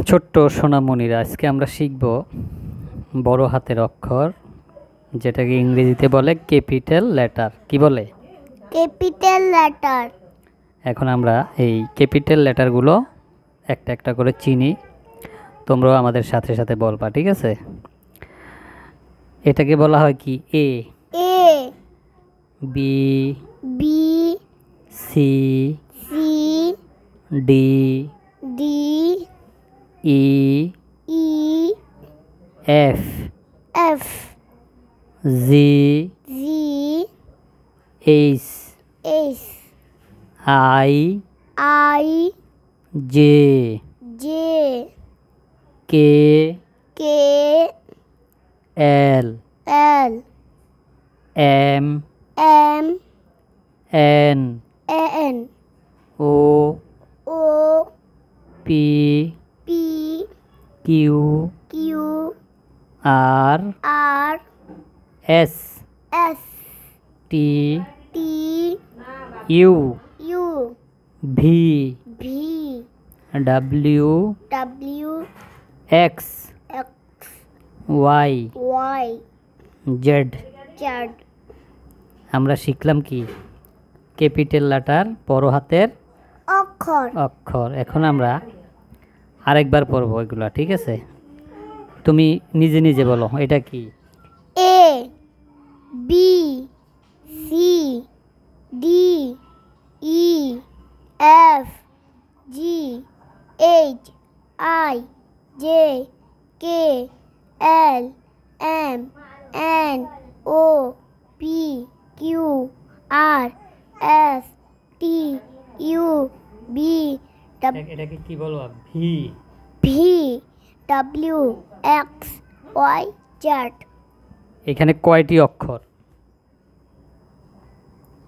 ছোট্ট সোনামণিরা, আজকে আমরা শিখব বড় হাতের অক্ষর, যেটাকে ইংরেজিতে বলে ক্যাপিটাল লেটার। কি বলে? Capital letter. এখন আমরা এই ক্যাপিটাল লেটারগুলো একটা একটা করে চিনি। তোমরাও আমাদের সাথে সাথে বলবা, ঠিক আছে? এটাকে বলা হয় কি? A, A, B, B, C, C, D, D, E, E, F, F, G, G, H, H, I, I, J, J, K, K, L, L, M, M, N, N, O, O, P, P, Q, Q, R, R, S, S, T, T, U, U, V, V, W, W, X, X, Y, Y, Z. Z. আমরা শিখলাম কি? Capital letter, বড় হাতের অক্ষর। অক্ষর। এখন আমরা আরেকবার পড়বো এগুলো, ঠিক আছে? তুমি নিজে নিজে বলো এটা কি? A, B, C, D, E, F, G, H, I, J, K, L, M, N, O, P, Q, R, S, T, U, B, এটাকে কি বলবো? V, V, W, X, Y, Z. এখানে কয়টি অক্ষর?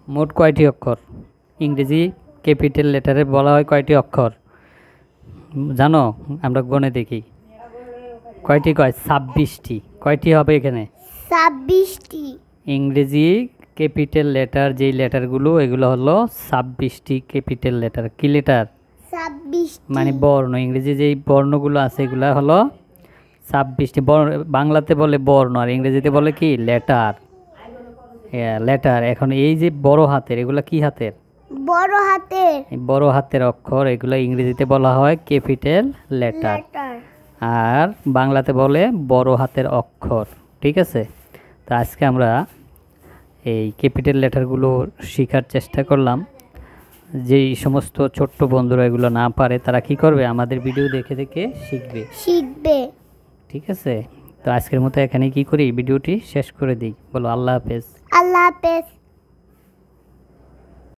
মোট কয়টি অক্ষর? ইংরেজি ক্যাপিটাল লেটারে বলা হয় কয়টি অক্ষর জানো? আমরা গণে দেখি কয়টি। 26টি। কয়টি হবে এখানে? 26টি। ইংরেজি ক্যাপিটাল লেটার যেই লেটারগুলো, এগুলো হলো 26টি ক্যাপিটাল লেটার। কি লেটার? 26টি। মানে বর্ণ। ইংরেজি যেই বর্ণগুলো আছে এগুলো হলো 26টি। বাংলাতে বলে বর্ণ, আর ইংরেজিতে বলে কি? লেটার। লেটার। এখন এই যে বড় হাতের, এগুলো কি হাতের? বড় হাতের। বড় হাতের অক্ষর, এগুলো ইংরেজিতে বলা হয় ক্যাপিটাল লেটার, আর বাংলাতে বলে বড় হাতের অক্ষর, ঠিক আছে? তো আজকে আমরা এই ক্যাপিটাল লেটারগুলো শেখার চেষ্টা করলাম। যেই সমস্ত ছোট্ট বন্ধুরা এগুলো না পারে, তারা কি করবে? আমাদের ভিডিও দেখে দেখে শিখবে, ঠিক আছে? তো আজকের মতো এখানে কি করি, ভিডিওটি শেষ করে দিই। বলো আল্লাহ হাফেজ। আল্লাহ হাফেজ।